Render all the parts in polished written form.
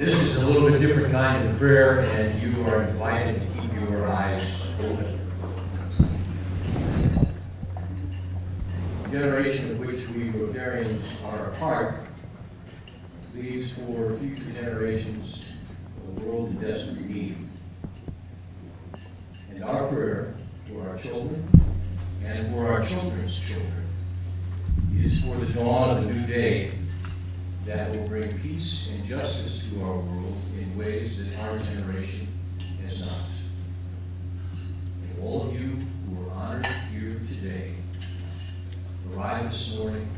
This is a little bit different kind of prayer, and you are invited to keep your eyes open. The generation of which we Rotarians are a part leaves for future generations a world in desperate need. And our prayer for our children and for our children's children is for the dawn of a new day that will bring peace and justice to our world in ways that our generation has not. And all of you who are honored here today arrived this morning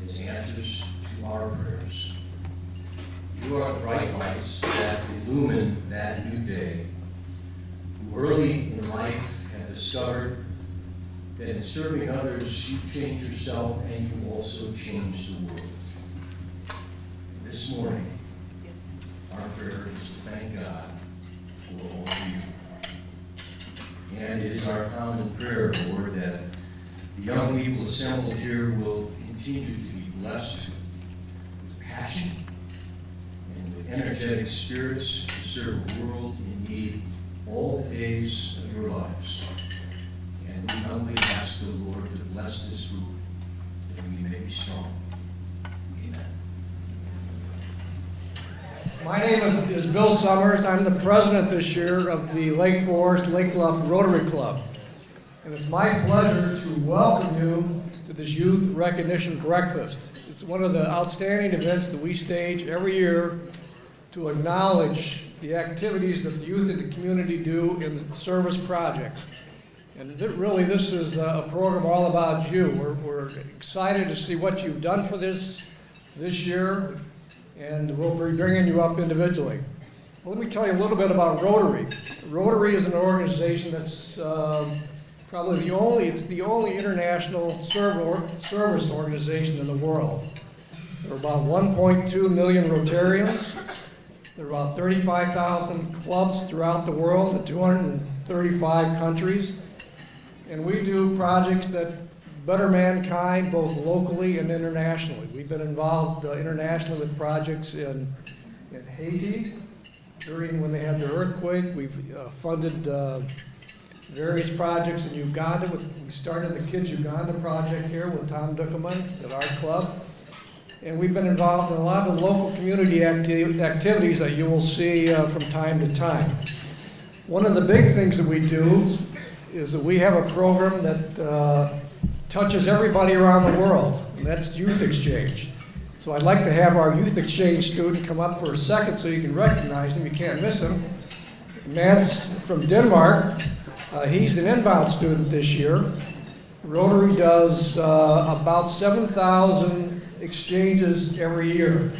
as answers to our prayers. You are the bright lights that illumine that new day, who early in life have discovered that in serving others you change yourself and you also change the world. This morning, our prayer is to thank God for all of you. And it is our common prayer, Lord, that the young people assembled here will continue to be blessed with passion and with energetic spirits to serve a world in need all the days of your lives. And we humbly ask the Lord to bless this group that we may be strong. Amen. My name is Bill Summers. I'm the president this year of the Lake Forest Lake Bluff Rotary Club. And it's my pleasure to welcome you to this Youth Recognition Breakfast. It's one of the outstanding events that we stage every year to acknowledge the activities that the youth in the community do in service projects. And this is a program all about you. We're excited to see what you've done for this year, and we'll be bringing you up individually. Well, let me tell you a little bit about Rotary. Rotary is an organization that's probably the only international service organization in the world. There are about 1.2 million Rotarians. There are about 35,000 clubs throughout the world in 235 countries. And we do projects that better mankind both locally and internationally. We've been involved internationally with projects in Haiti during when they had the earthquake. We've funded various projects in Uganda. We started the Kids Uganda project here with Tom Duckerman at our club. And we've been involved in a lot of local community activities that you will see from time to time. One of the big things that we do is that we have a program that touches everybody around the world, and that's Youth Exchange. So I'd like to have our Youth Exchange student come up for a second so you can recognize him. You can't miss him. Matt's from Denmark. He's an inbound student this year. Rotary does about 7,000 exchanges every year.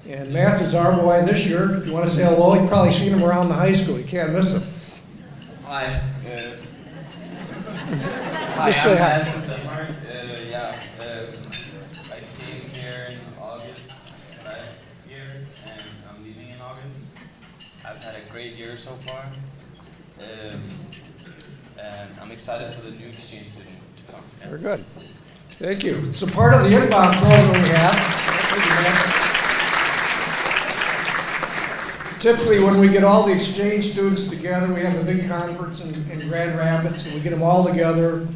And Matt is our boy this year. If you want to say hello, you've probably seen him around the high school. You can't miss him. Hi. Hi, Just say I'm hi. Matt from Denmark. I came here in August last year, and I'm leaving in August. I've had a great year so far, and I'm excited for the new exchange student to come. Yeah. Very good. Thank you. So part of the inbound program we have, typically when we get all the exchange students together, we have a big conference in Grand Rapids, and we get them all together,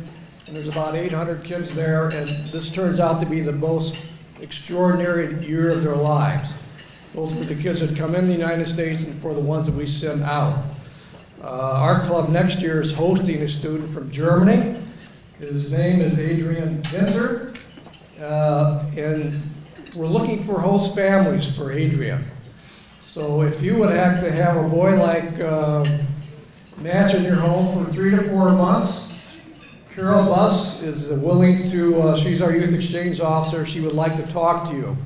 and there's about 800 kids there, and this turns out to be the most extraordinary year of their lives, both for the kids that come in the United States and for the ones that we send out. Our club next year is hosting a student from Germany. His name is Adrian Winter, and we're looking for host families for Adrian. So if you would have to have a boy like Matt in your home for 3 to 4 months, Carol Buss is willing to, she's our youth exchange officer, she would like to talk to you.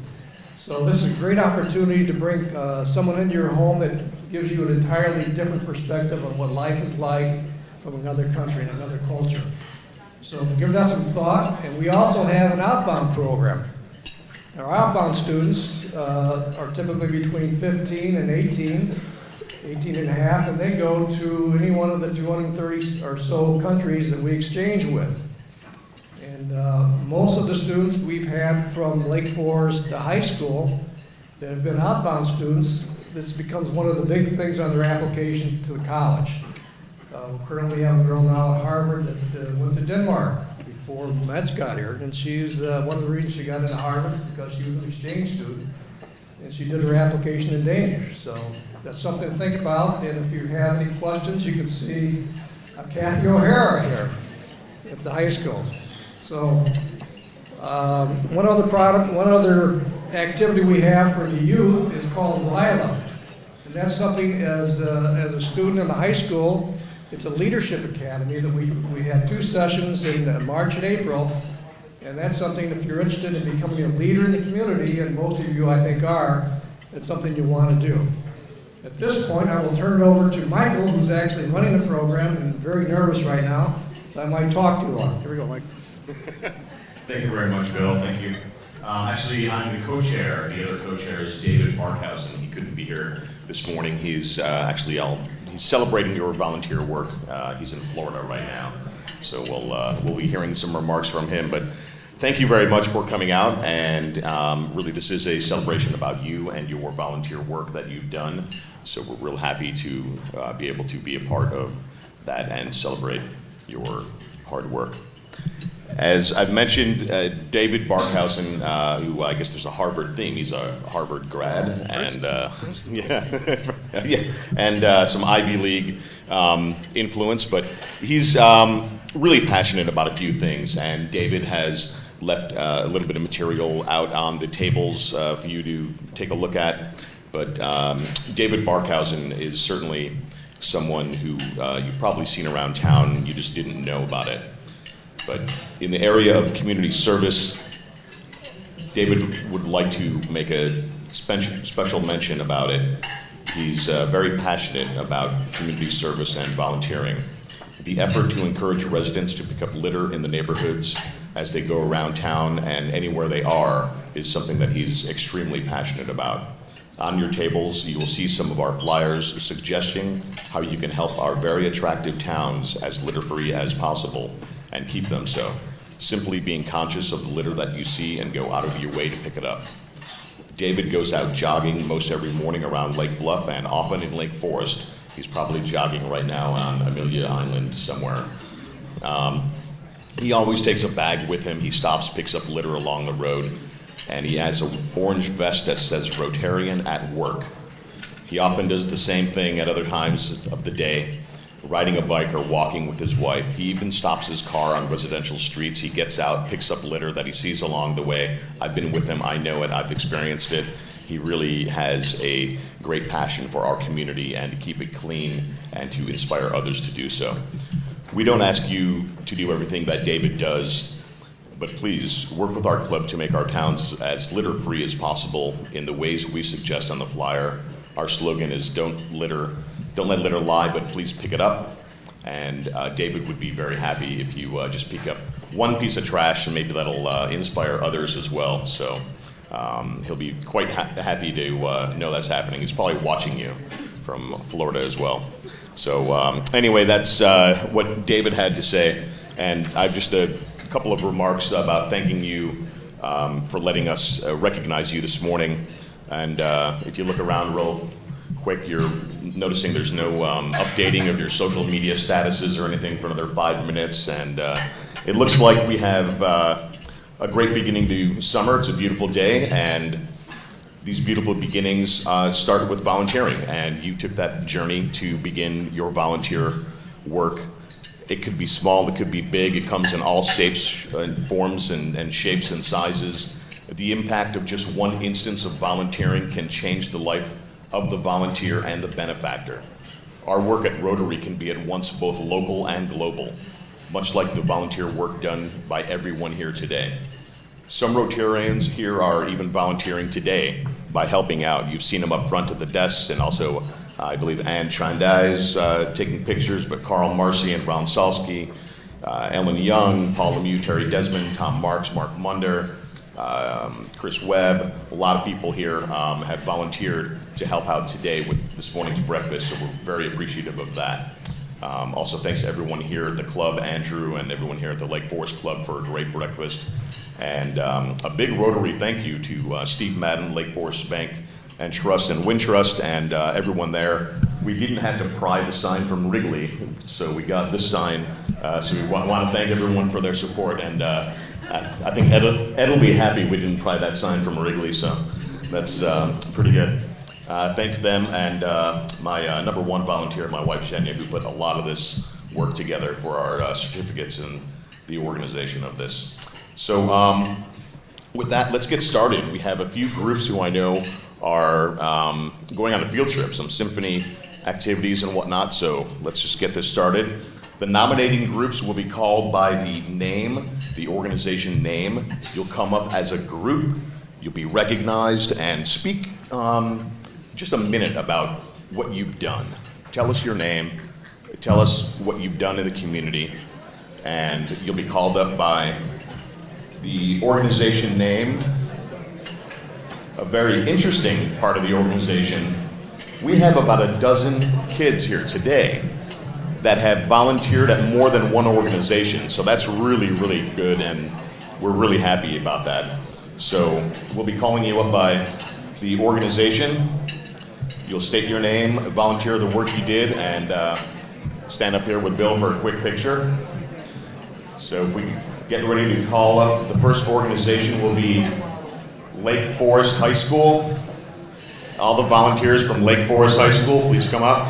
So this is a great opportunity to bring someone into your home that gives you an entirely different perspective of what life is like from another country and another culture. So give that some thought. And we also have an outbound program. Our outbound students are typically between 15 and 18 and a half, and they go to any one of the 230 or so countries that we exchange with. And most of the students we've had from Lake Forest to high school that have been outbound students, this becomes one of the big things on their application to the college. We currently have a girl now at Harvard that went to Denmark before Meds got here, and she's one of the reasons she got into Harvard because she was an exchange student, and she did her application in Danish. So that's something to think about, and if you have any questions, you can see Kathy O'Hara here at the high school. So one other activity we have for the youth is called RILA, and that's something as a student in the high school. It's a leadership academy that we had 2 sessions in March and April, and that's something if you're interested in becoming a leader in the community, and most of you I think are, it's something you want to do. At this point, I will turn it over to Michael, who's actually running the program and very nervous right now. I might talk too long. Here we go, Mike. Thank you very much, Bill. Thank you. Actually, I'm the co-chair. The other co-chair is David Barkhausen. He couldn't be here this morning. He's he's celebrating your volunteer work. He's in Florida right now, so we'll be hearing some remarks from him. But thank you very much for coming out, and really, this is a celebration about you and your volunteer work that you've done. So we're real happy to be able to be a part of that and celebrate your hard work. As I've mentioned, David Barkhausen, who I guess there's a Harvard theme. He's a Harvard grad, and and some Ivy League influence. But he's really passionate about a few things. And David has left a little bit of material out on the tables for you to take a look at. But David Barkhausen is certainly someone who you've probably seen around town. You just didn't know about it. But in the area of community service, David would like to make a special mention about it. He's very passionate about community service and volunteering. The effort to encourage residents to pick up litter in the neighborhoods as they go around town and anywhere they are is something that he's extremely passionate about. On your tables, you will see some of our flyers suggesting how you can help our very attractive towns as litter-free as possible and keep them so. Simply being conscious of the litter that you see and go out of your way to pick it up. David goes out jogging most every morning around Lake Bluff and often in Lake Forest. He's probably jogging right now on Amelia Island somewhere. He always takes a bag with him. He stops, picks up litter along the road, and he has an orange vest that says Rotarian at work. He often does the same thing at other times of the day, riding a bike or walking with his wife. He even stops his car on residential streets. He gets out, picks up litter that he sees along the way. I've been with him, I know it, I've experienced it. He really has a great passion for our community and to keep it clean and to inspire others to do so. We don't ask you to do everything that David does, but please work with our club to make our towns as litter-free as possible in the ways we suggest on the flyer. Our slogan is don't let litter lie, but please pick it up. And David would be very happy if you just pick up one piece of trash, and maybe that'll inspire others as well. So he'll be quite happy to know that's happening. He's probably watching you from Florida as well. So anyway, that's what David had to say. And I've just a couple of remarks about thanking you for letting us recognize you this morning. And if you look around real quick, you're noticing there's no updating of your social media statuses or anything for another 5 minutes. And it looks like we have a great beginning to summer. It's a beautiful day, and these beautiful beginnings started with volunteering, and you took that journey to begin your volunteer work. It could be small, it could be big, it comes in all shapes and forms and shapes and sizes. The impact of just one instance of volunteering can change the life of the volunteer and the benefactor. Our work at Rotary can be at once both local and global, much like the volunteer work done by everyone here today. Some Rotarians here are even volunteering today by helping out. You've seen them up front at the desks, and also I believe Ann Chandai taking pictures, but Carl Marcy and Ron Salsky, Ellen Young, Paul Lemieux, Terry Desmond, Tom Marks, Mark Munder, Chris Webb. A lot of people here have volunteered to help out today with this morning's breakfast, so we're very appreciative of that. Also, thanks to everyone here at the club, Andrew, and everyone here at the Lake Forest Club for a great breakfast. And a big Rotary thank you to Steve Madden, Lake Forest Bank, and Trust and Wintrust and everyone there. We didn't have to pry the sign from Wrigley, so we got this sign. So we want to thank everyone for their support, and I think Ed will be happy we didn't pry that sign from Wrigley, so that's pretty good. Thanks to them and my number one volunteer, my wife Shenya, who put a lot of this work together for our certificates and the organization of this. So with that, let's get started. We have a few groups who I know are going on a field trip, some symphony activities and whatnot, so let's just get this started. The nominating groups will be called by the name, the organization name. You'll come up as a group, you'll be recognized, and speak just a minute about what you've done. Tell us your name, tell us what you've done in the community, and you'll be called up by the organization name. A very interesting part of the organization, we have about a dozen kids here today that have volunteered at more than one organization. So that's really, really good, and we're really happy about that. So we'll be calling you up by the organization. You'll state your name, volunteer the work you did, and stand up here with Bill for a quick picture. So if we get ready to call up, the first organization will be Lake Forest High School. All the volunteers from Lake Forest High School, please come up.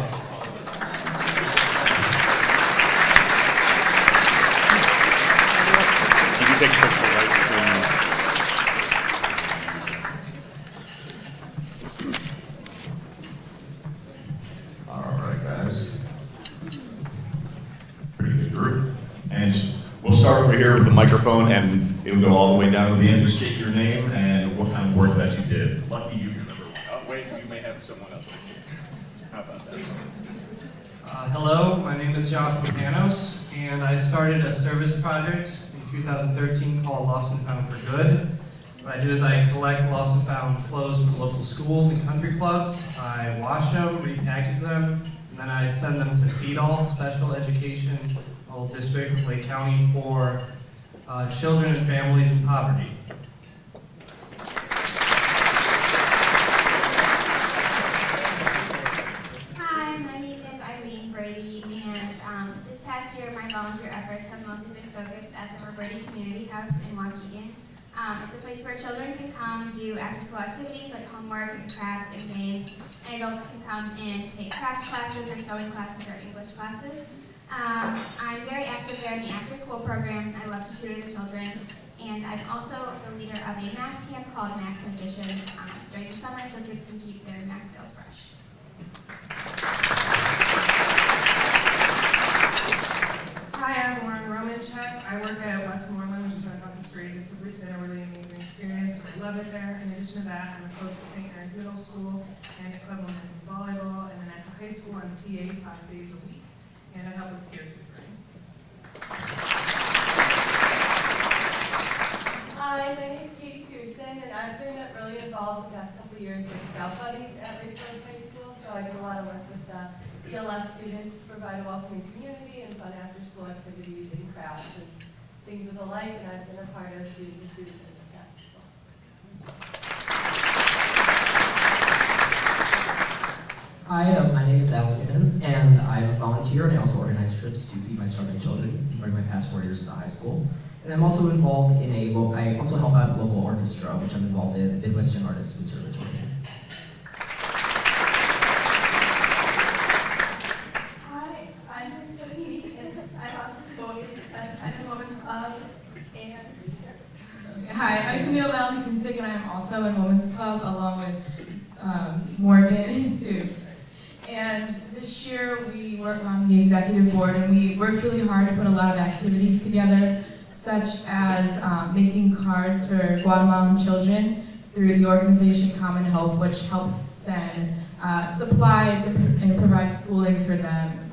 You can take a picture right between. All right, guys. Pretty good group. And we'll start over here with the microphone, and it'll go all the way down to the end. Just state your name and what kind of work that you did. Lucky you, remember. Oh, wait, you may have someone else. How about that? Hello, my name is Jonathan Panos, and I started a service project in 2013 called Lost and Found for Good. What I do is I collect lost and found clothes from local schools and country clubs. I wash them, repackage them, and then I send them to CEDAL, Special Education District of Lake County, for children and families in poverty. Hi, my name is Eileen Brady, and this past year my volunteer efforts have mostly been focused at the Brady Community House in Waukegan. It's a place where children can come and do after-school activities like homework and crafts and games, and adults can come and take craft classes or sewing classes or English classes. I'm very active there in the after-school program. I love to tutor the children, and I'm also the leader of a math camp called Math Magicians during the summer so kids can keep their math skills fresh. Hi, I'm Lauren Romanchuk. I work at Westmoreland, which is right across the street. It's been a really amazing experience, and I love it there. In addition to that, I'm a coach at St. Mary's Middle School and at Club Momentum Volleyball, and then at the high school I'm TA 5 days a week, and I help with peer tutoring. Hi, my name is Katie Pearson, and I've been really involved the past couple of years with Scout Buddies at Lake Forest High School, so I do a lot of work with ELS students to provide a welcoming community and fun after-school activities and crafts and things of the like, and I've been a part of student-to-student in the past as well. Hi, my name is Alan Newman, and I'm a volunteer, and I also organize trips to feed my starving children during my past 4 years at the high school. And I'm also involved in I also help out a local orchestra, which I'm involved in, Midwestern Artists Conservatory. Hi, I'm Jody, and I also boys at the Women's Club. And hi, I'm Camille Valentinsik, and I'm also in Women's Club along with Morgan and Sue. And this year we work on the executive board, and we worked really hard to put a lot of activities together, such as making cards for Guatemalan children through the organization Common Hope, which helps send supplies and provide schooling for them.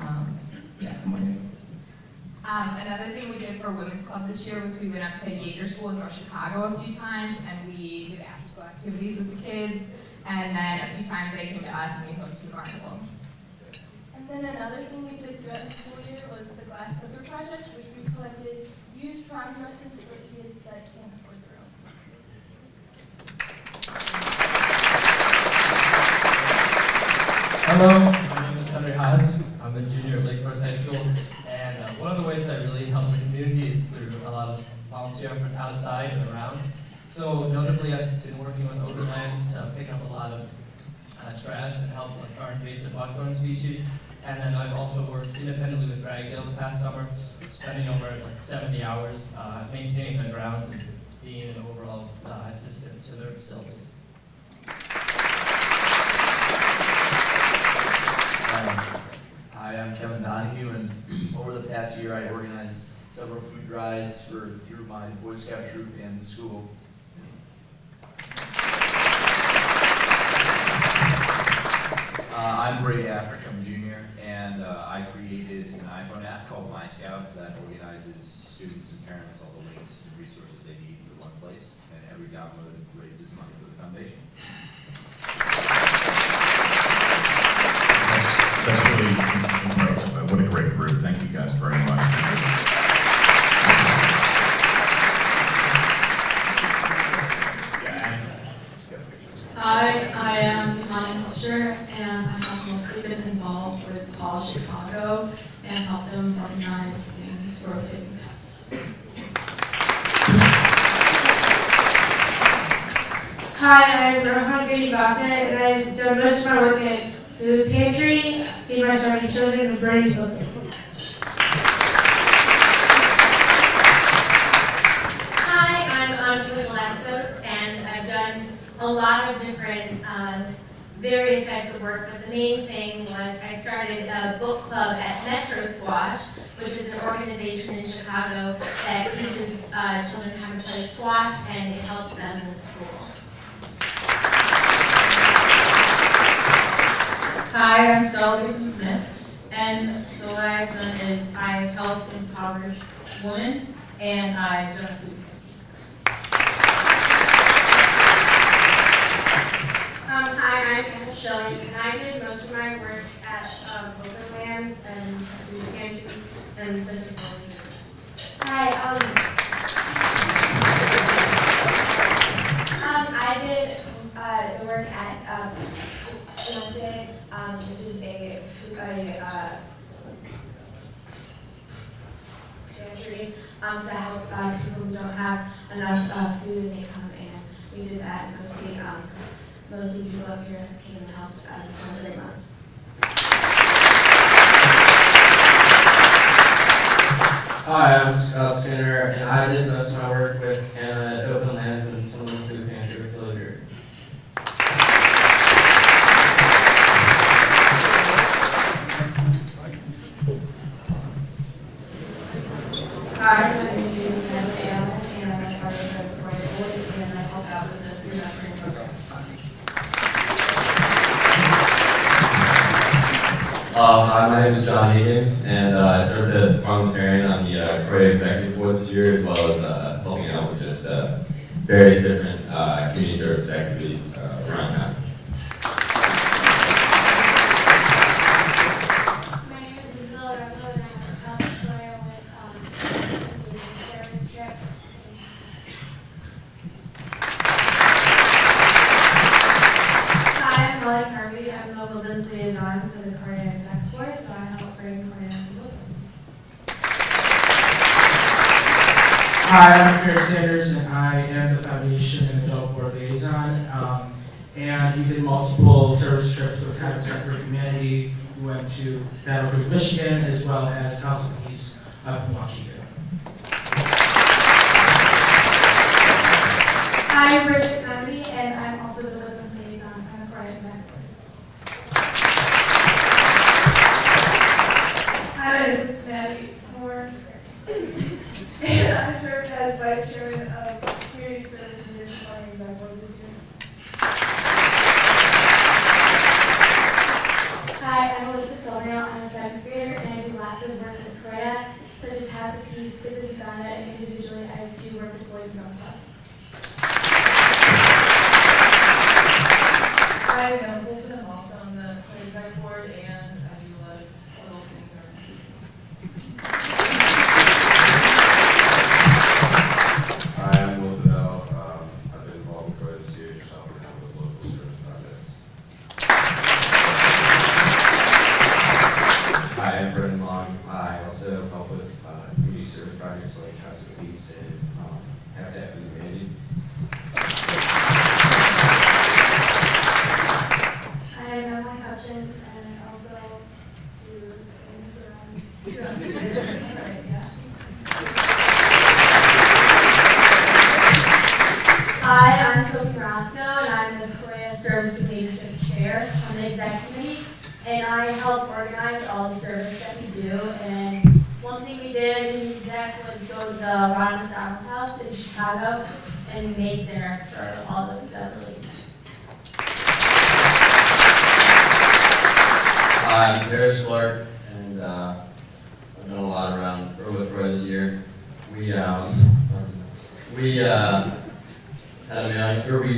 Another thing we did for Women's Club this year was we went up to Yager School in North Chicago a few times, and we did after-school activities with the kids, and then a few times they came to us and we hosted a carnival. And then another thing we did throughout the school year was the Glass Slipper Project, which we collected used prom dresses for kids that can't afford their own. Hello, my name is Henry Hodge. I'm a junior at Lake Forest High School, and one of the ways I really help the community is through a lot of volunteer efforts outside and around. So notably, I've been working with Open Lands to pick up a lot of trash and help like our invasive buckthorn species. And then I've also worked independently with Raggedale the past summer, spending over like 70 hours maintaining the grounds and being an overall assistant to their facilities. Hi, I'm Kevin Donahue, and over the past year I organized several food drives through my Boy Scout troop and the school. I'm Brady Afric, I'm a junior, and I created an iPhone app called My Scout that organizes students and parents all the links and resources they need in one place, and every download raises money for the foundation. That's really incredible. What a great group. Thank you guys very much. Hi, I am Connie Fisher, and I have mostly been involved with Paul Chicago and helped them organize things for saving pets. Hi, I'm Rohan Grady Vaca, and I've done most of my work at Food Pantry, Feed My Starving Children, and Bernie's Book. Hi, I'm Anjali Alexos, and I've done a lot of different various types of work, but the main thing was I started a book club at Metro Squash, which is an organization in Chicago that teaches children how to play squash, and it helps them with school. Hi, I'm Stella Gibson Smith, and so what I've done is I've helped impoverished women, and I've done a food. Hi, I'm Anna Schilling, and I did most of my work at Open Lands and Food Pantry, and this is all we do. Hi, I did the work at Lente, which is a pantry to help people who don't have enough food. They come and we did that. Mostly people up here came and helped once a month. Hi, I'm Scott Skinner, and I did most of my work with Hannah at Open Lands and some of the Food Pantry with Loader. Hi, my name is Natalie Allen, and I'm a part of the Rotary board, and I help out with the food mentoring program. Hi, my name is John Higgins, and I served as parliamentarian on the Rotary Executive Board this year, as well as helping out with just various different community service activities around town. My name is Isabella Rocco, and I'm a lawyer with service trips. Hi, I'm Molly Carvey. I'm a Woodlands liaison for the Cardiac Exec Board, so I help bring Cardiac to Woodlands. Hi, I'm Chris Sanders, and I am the Foundation and Adult Board Liaison. And we did multiple service trips with Habitat for Humanity. We went to Battle Creek, Michigan, as well as House of Peace up in Waukegan. I'm Bridget Convey, and I'm also the Woodlands liaison on the Cardiac Exec Board. Hi, my name is Maddie Moore, and I served as Vice Chairman of Community Service and Leadership on the Exec Board this year. Hi, I'm Alyssa Solnell. I'm a 7th grader, and I do lots of work with Korea, such as House of Peace, Kids of Uganda, and individually I do work with Boys and Girls Club. Hi, I'm Ellen Wilson. I'm also on the exec board, and I do a lot of little things around. Hi, I'm Will Tadell. I've been involved with Crow this year, just helping out with local service projects. peace, and habitat for humanity. I'm Emily Hutchins, and I also do things around yeah. Hi, I'm Sophie Roscoe, and I'm the Korea Service and Leadership Chair on the Exec Committee, and I help organize all the service that we do. And one thing we did as an exec was go to the Ronald McDonald House in Chicago and make dinner for all those that really. Hi, I'm Paris Clark, and I've done a lot around with Roy this year. We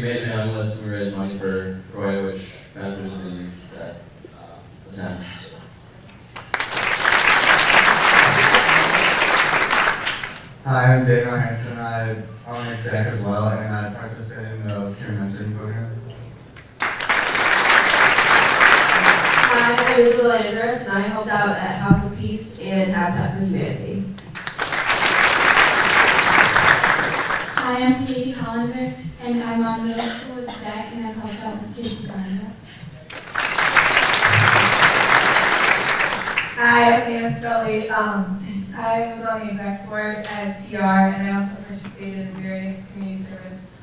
made a mailing list and we raised money for Croy, which benefited the youth that attend. Hi, I'm Dave Hansen. I'm an exec as well, and I participate in the peer mentoring program. Hi, I'm Isabella Andrus, and I helped out at House of Peace and Habitat for Humanity. Hi, I'm Katie Hollander, and I'm on middle school exec, and I've helped out with Kids Uganda. Hi, I'm Anna Scully. I was on the exec board as PR, and I also participated in various community service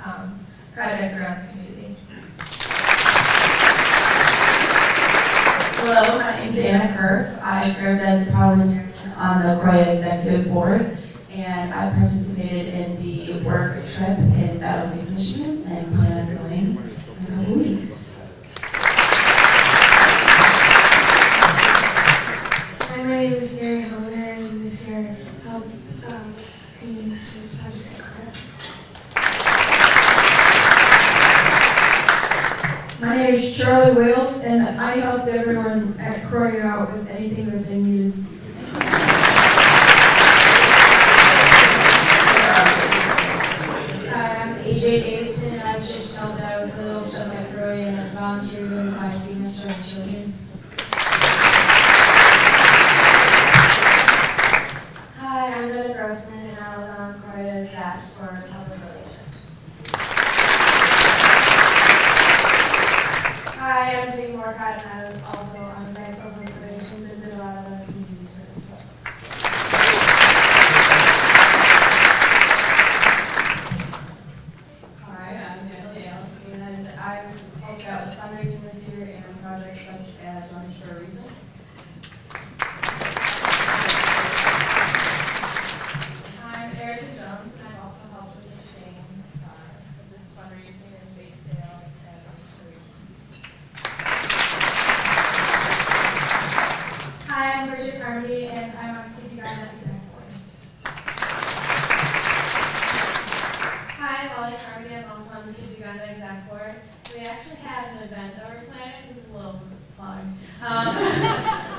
projects around the community. Hello, my name is Anna Kerf. I served as the parliamentarian on the Croy Executive Board, and I participated in the work trip in Battle Creek, Michigan, and plan on going in a couple weeks. Hi, my name is Gary Hollander, and this year helped with community service projects at Korea. My name is Charlie Wales, and I helped everyone at Croy out with anything that they needed. I'm AJ Davidson, and I've just helped out with a little stuff at Croy and volunteered with my feeding starving children. Hi, I'm Jenna Grossman, and I was on Korea Exec for public relations. Hi, I'm Zane Morcott, and I was also on Exec for public relations and did a lot of the community service projects. Hi, I'm Daniel Yale, and I've helped out with fundraising this year and projects such as Orange for a Reason. I'm Erica Jones, and I've also helped with the same, such as fundraising and bake sales as Hi, I'm Bridget Carmody, and I'm on Kids Uganda Exec Board. Hi, I'm Molly Carmody. I'm also on the Kids Uganda Exec Board. We actually have an event that we're planning. This is a little plug.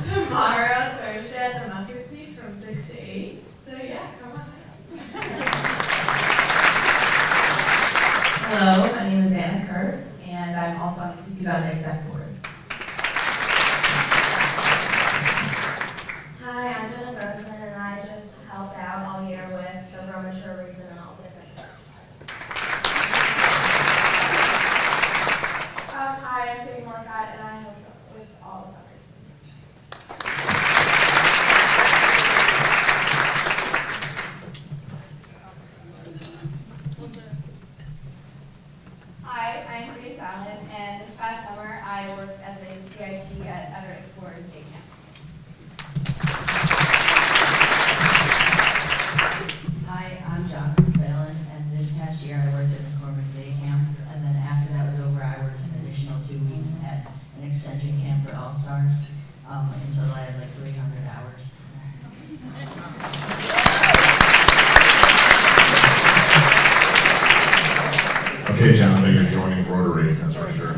Tomorrow, Thursday, at the Mustard Seed from 6 to 8. So yeah, come on out. Hello, my name is Anna Kerr, and I'm also on the Kids Uganda Exec Board. Hi, I'm Jenna Grossman, and I just helped out all year with the Rotary and all the different stuff. Hi, I'm Timmy Morcott, and I helped with all of fundraising. Hi, I'm Grace Allen, and this past summer I worked as a CIT at Everett Explorers Day Camp. Hi, I'm Jonathan Phelan, and this past year I worked at McCormick Day Camp, and then after that was over, I worked an additional 2 weeks at an extension camp for All-Stars. In total, I had like 300 hours. Okay, Jonathan, you're joining Rotary, that's for sure.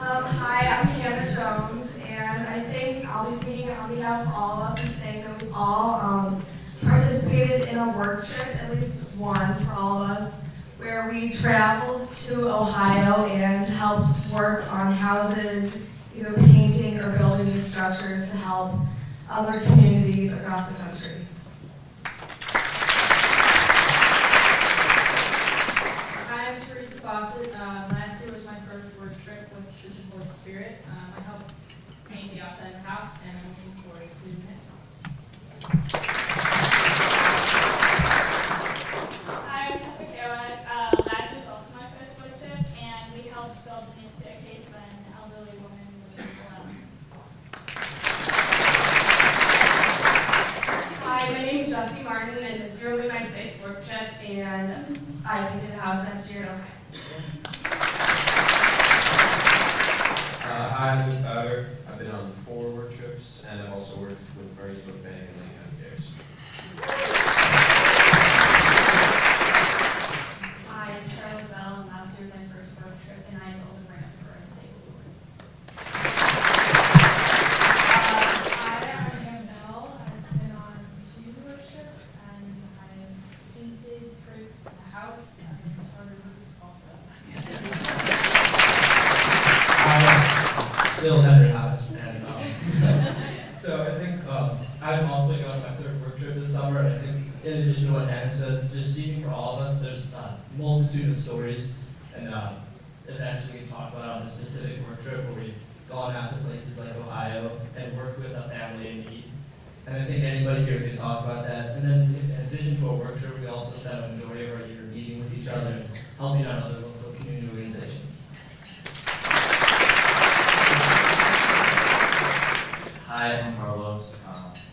Hi, I'm Hannah Jones, and I think I'll be speaking on behalf of all of us and saying that we've all participated in a work trip, at least one for all of us, where we traveled to Ohio and helped work on houses, either painting or building new structures to help other communities across the country. I'm Teresa Fawcett. Last year was my first work trip with Church of Holy Spirit. I helped paint the outside of the house, and I'm looking forward to the next house. Hi, I'm Tessa Caroline. Last year was also my first work trip, and we helped build a new staircase for an elderly woman living alone. Hi, my name is Jessie Martin, and this year will be my 6th work trip, and I painted a house last year in Ohio. Hi, I'm Luke Bowder. I've been on 4 work trips, and I've also worked with Marysville Bank and Lake County Fairs. Hi, I'm Charlotte Bell, and last year was my first work trip, and I am the older grant for a disabled woman. Hi, I'm Hannah Bell. I've been on 2 work trips, and I've painted, scraped a house, and tarred a roof also. Still Henry Hodge, and so I think I'm also going on my 3rd work trip this summer, and I think in addition to what Hannah says, just speaking for all of us, there's a multitude of stories and events we can talk about on a specific work trip where we've gone out to places like Ohio and worked with a family in need. And I think anybody here can talk about that. And then in addition to a work trip, we also spent a majority of our year meeting with each other and helping out other local community organizations. Hi, I'm Carlos.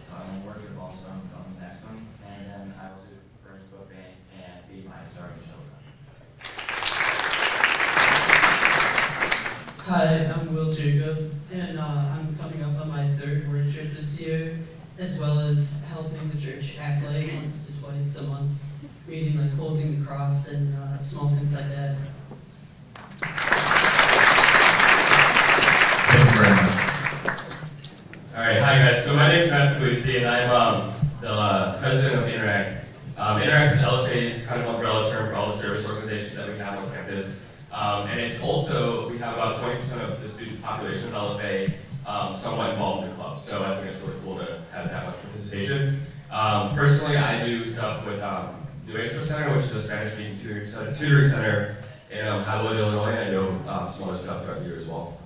So I'm on work trip also. I'm on the next one. And then I also do Burnsville Bank and Feed My Starving Children. Hi, I'm Will Jacob, and I'm coming up on my 3rd work trip this year, as well as helping the church act like once to twice a month, meeting like holding the cross and small things like that. Thank you very much. All right, hi guys. So my name is Matt Puglisi, and I'm the president of Interact. Interact is LFA's kind of umbrella term for all the service organizations that we have on campus. And it's also, we have about 20% of the student population of LFA somewhat involved in the club. So I think it's really cool to have that much participation. Personally, I do stuff with New Maestro Center, which is a Spanish-speaking tutoring center in Highwood, Illinois. I know some other stuff throughout the year as well.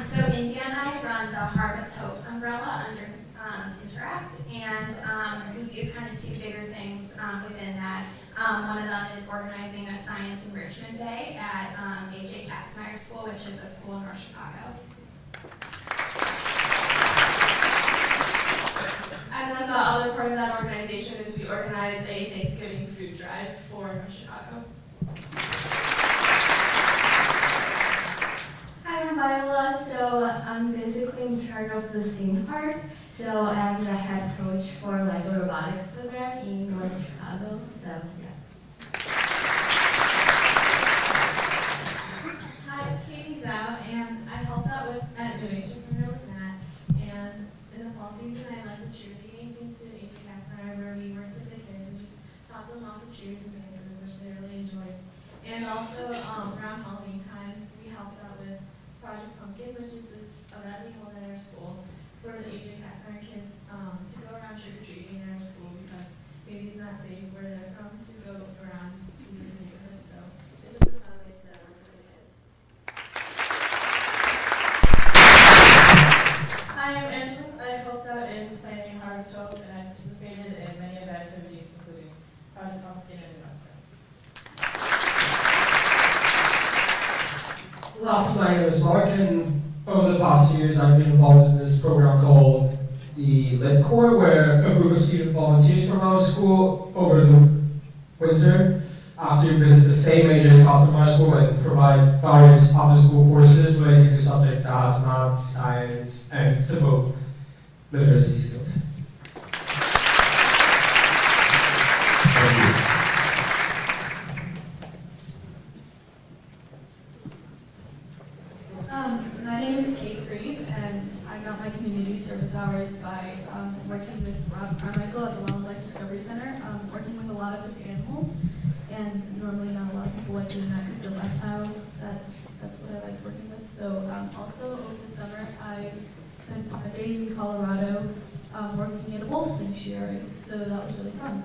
So India and I run the Harvest Hope umbrella under Interact, and we do kind of 2 bigger things within that. One of them is organizing a Science Enrichment Day at A.J. Katzmeyer School, which is a school in North Chicago. And then the other part of that organization is we organize a Thanksgiving food drive for North Chicago. Hi, I'm Viola. So I'm basically in charge of the STEAM part. So I'm the head coach for like a robotics program in North Chicago. So yeah. Hi, I'm Katie Zhao, and I helped out at New Maestro Center with Matt. And in the fall season, I led the cheerleading team to A.J. Katzmeyer, where we worked with the kids and just taught them lots of cheers and dances, which they really enjoyed. And also around Halloween time, we helped out with Project Pumpkin, which is this event we hold at our school for the A.J. Katzmeyer kids to go around trick-or-treating in our school because maybe it's not safe where they're from to go around to the neighborhood. So it's just a fun way to work with the kids. Hi, I'm Angela. I helped out in planning Harvest Hope, and I participated in many of the activities, including Project Pumpkin and UNESCO. Lastly, my name is Mark, and over the past 2 years, I've been involved in this program called the Lit Corps, where a group of student volunteers from our school over the winter to visit the same major in Katzmeyer School and provide various after-school courses relating to subjects as math, science, and simple literacy skills. My name is Kate Grieve, and I got my community service hours by working with Rob Carmichael at the Wildlife Discovery Center, working with a lot of his animals. And normally not a lot of people like doing that because they're reptiles that that's what I like working with. So also over the summer, I spent 5 days in Colorado working at a wolf sanctuary, so that was really fun.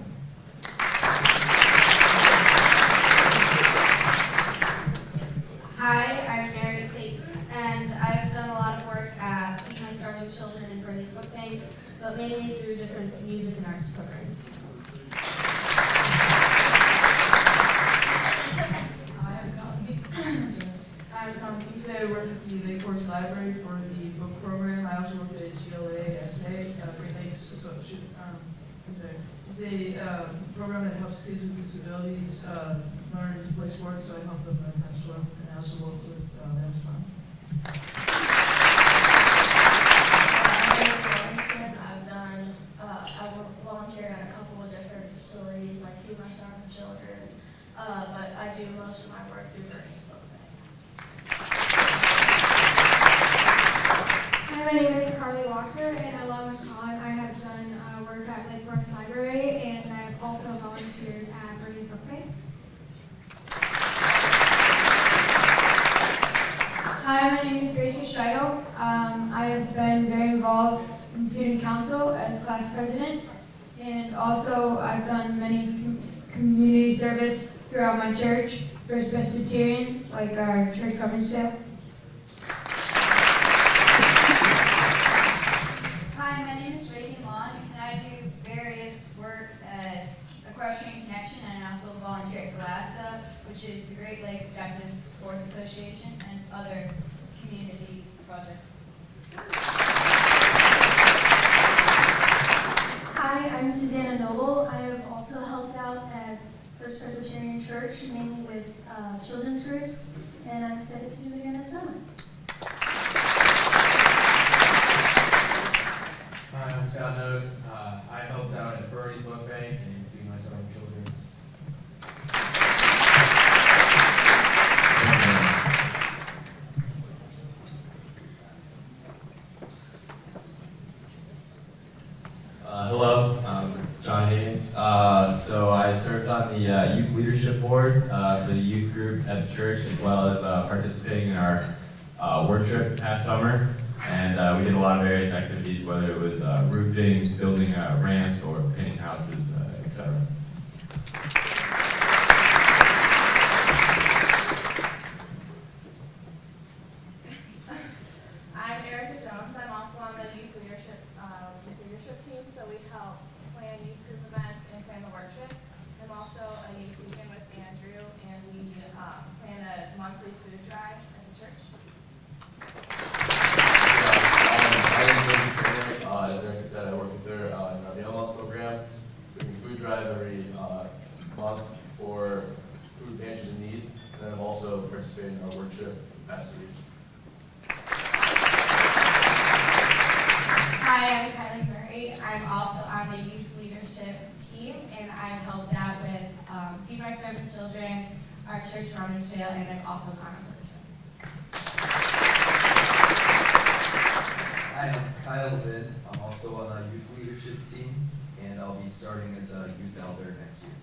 Hi, I'm Mary Clayton, and I've done a lot of work at Feed My Starving Children and Bernie's Book Bank, but mainly through different music and arts programs. I'm Tom Kingsley. I worked at the Lake Forest Library for the book program. I also worked at GLA SA, Great Lakes Association. It's a program that helps kids with disabilities learn to play sports, so I help them learn how to swim, and I also work with them swim. I volunteer at a couple of different facilities, like Feed My Starving Children, but I do most of my work through Bernie's Book Bank. Hi, my name is Carly Walker, and along with Colin, I have done work at Lake Forest Library, and I've also volunteered at Bernie's Book Bank. Hi, my name is Gracie Scheidel. I have been very involved in student council as class president, and also I've done many community service throughout my church, First Presbyterian, like our church rummage sale. Hi, my name is Reagan Long, and I do various work at Equestrian Connection, and I also volunteer at GLASA, which is the Great Lakes Adaptive Sports Association, and other community projects. Hi, I'm Susanna Noble. I have also helped out at First Presbyterian Church, mainly with children's groups, and I'm excited to do it again this summer. Hi, I'm Scott Notes. I helped out at Bernie's Book Bank and Feed My Starving Children. Hello, I'm John Haynes. So I served on the youth leadership board for the youth group at the church, as well as participating in our work trip past summer. And we did a lot of various activities, whether it was roofing, building ramps, or painting houses, etc. I'm Erica Jones. I'm also on the youth leadership team, so we help plan youth group events and plan the work trip. I'm also a youth deacon with Andrew, and we plan a monthly food drive at the church. My name is Andrew Trainer. As Erica said, I work with her in our Meal Month program, doing a food drive every month for food pantries in need, and then I've also participated in our work trip for past week. Hi, I'm Kylie Murray. I'm also on the youth leadership team, and I've helped out with Feed My Starving Children, our church rummage sale, and I've also gone on work trip. Hi, I'm Kyle Levin. I'm also on the youth leadership team, and I'll be starting as a youth elder next year.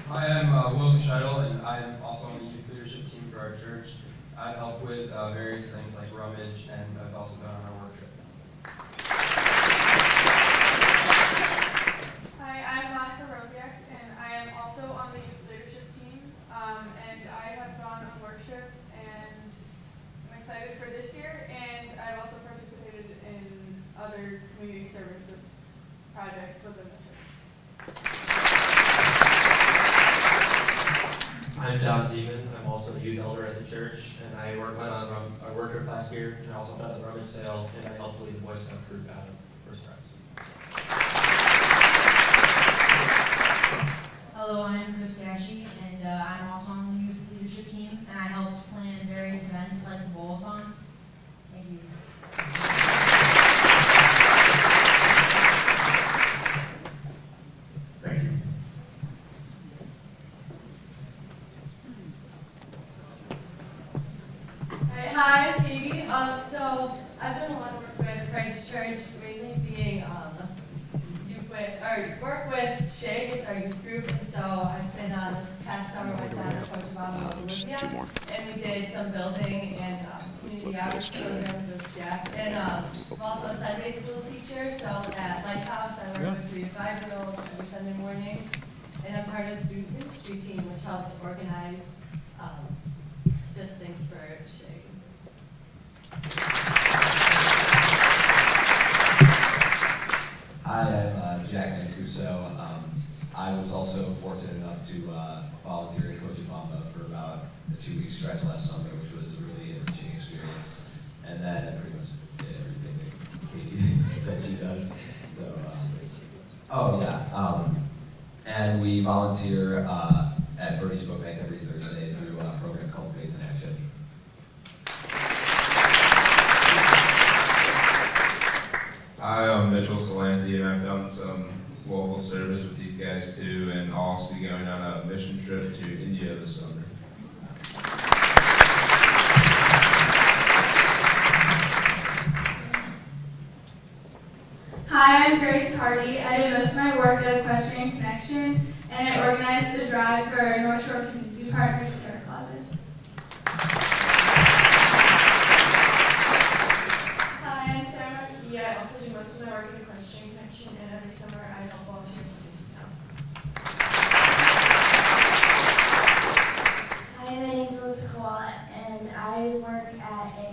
Hi, I'm William Scheidel, and I'm also on the youth leadership team for our church. I've helped with various things like rummage, and I've also been on our work trip. Hi, I'm Monica Rosiak, and I am also on the youth leadership team. And I have gone on work trip, and I'm excited for this year. And I've also participated in other community service projects within the church. I'm John Zeman. I'm also the youth elder at the church, and I went on a work trip last year, and I also done a rummage sale, and I helped lead the Boy Scout troop out of First Press. Hello, I'm Chris Gashi, and I'm also on the youth leadership team, and I helped plan various events like the Bowl-a-thon. Thank you. Thank you. Hi, I'm Katie. So I've done a lot of work with Christ Church, mainly work with SHIG, it's our youth group, and so I've been this past summer went down to Coachella with Olivia, and we did some building and community outreach programs with Jack. And I'm also a Sunday school teacher, so at Lighthouse I work with 3 to 5-year-olds every Sunday morning, and I'm part of the student ministry team, which helps organize just things for SHIG. Hi, I'm Jack Mancuso. I was also fortunate enough to volunteer in Cochabamba for about a 2-week stretch last summer, which was a really enriching experience. And then I pretty much did everything that Katie said she does. So, and we volunteer at Bernie's Book Bank every Thursday through a program called Faith in Action. Hi, I'm Mitchell Salanti, and I've done some local service with these guys too, and I'll also be going on a mission trip to India this summer. Hi, I'm Grace Hardy. I did most of my work at Equestrian Connection, and I organized a drive for North Shore Community Partners Care Closet. Hi, I'm Sarah Marquis. I also do most of my work at Equestrian Connection, and every summer I help volunteer for Safety Town. Hi, my name is Alyssa Kawat, and I work at a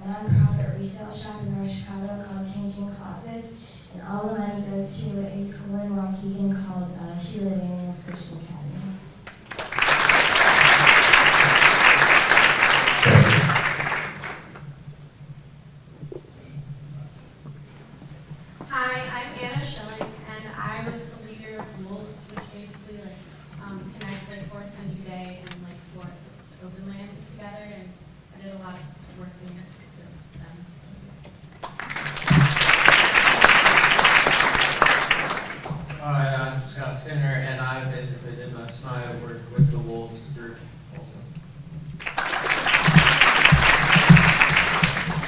nonprofit resale shop in North Chicago called Changing Closets, and all the money goes to a school in Waukegan called Sheila Daniels Christian Academy. Hi, I'm Anna Schilling, and I was the leader of Wolves, which basically connects Forest Country Day and Forest Open Lands together, and I did a lot of work with them. Hi, I'm Scott Skinner, and I basically did most of my work with the Wolves group also.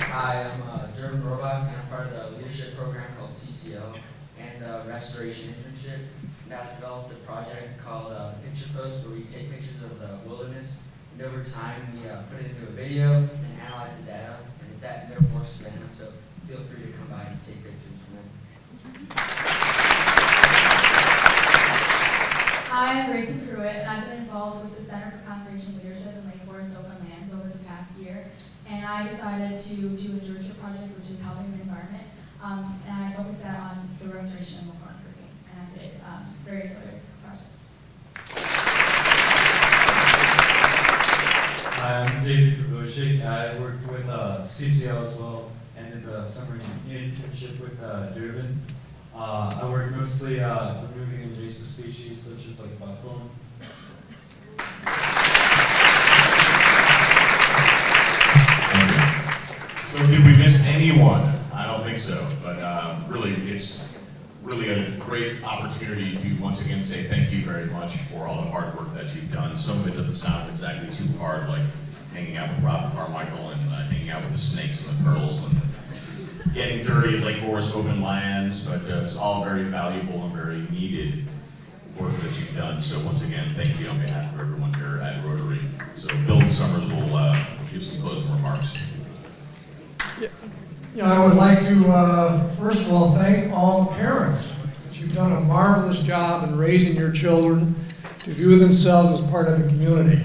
Hi, I'm Durbin Robach, and I'm part of the leadership program called CCO and the restoration internship. And I've developed a project called the Picture Post, where we take pictures of the wilderness, and over time we put it into a video and analyze the data. And it's at Middle Fork Savannah, so feel free to come by and take pictures from them. Hi, I'm Grayson Pruitt, and I've been involved with the Center for Conservation Leadership in Lake Forest Open Lands over the past year. And I decided to do a stewardship project, which is helping the environment. And I focused that on the restoration of Milcorn Creek. And I did various other projects. Hi, I'm David Kravosik. I worked with CCL as well and did the summer internship with Durbin. I work mostly removing invasive species such as buckthorn. So did we miss anyone? I don't think so, but really, it's really a great opportunity to once again say thank you very much for all the hard work that you've done. Some of it doesn't sound exactly too hard, like hanging out with Robert Carmichael and hanging out with the snakes and the turtles and getting dirty at Lake Forest Open Lands, but it's all very valuable and very needed work that you've done. So once again, thank you on behalf of everyone here at Rotary. So Bill Summers will give some closing remarks. I would like to, first of all, thank all the parents. You've done a marvelous job in raising your children to view themselves as part of the community.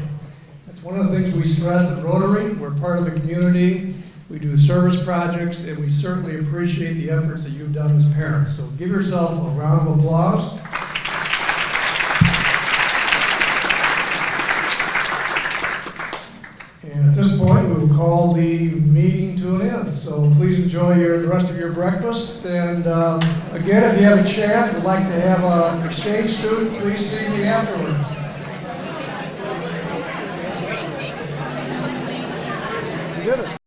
That's one of the things we stress at Rotary. We're part of the community. We do service projects, and we certainly appreciate the efforts that you've done as parents. So give yourself a round of applause. And at this point, we will call the meeting to an end. So please enjoy the rest of your breakfast. And again, if you have a chance, would like to have an exchange student, please see me afterwards. You did it.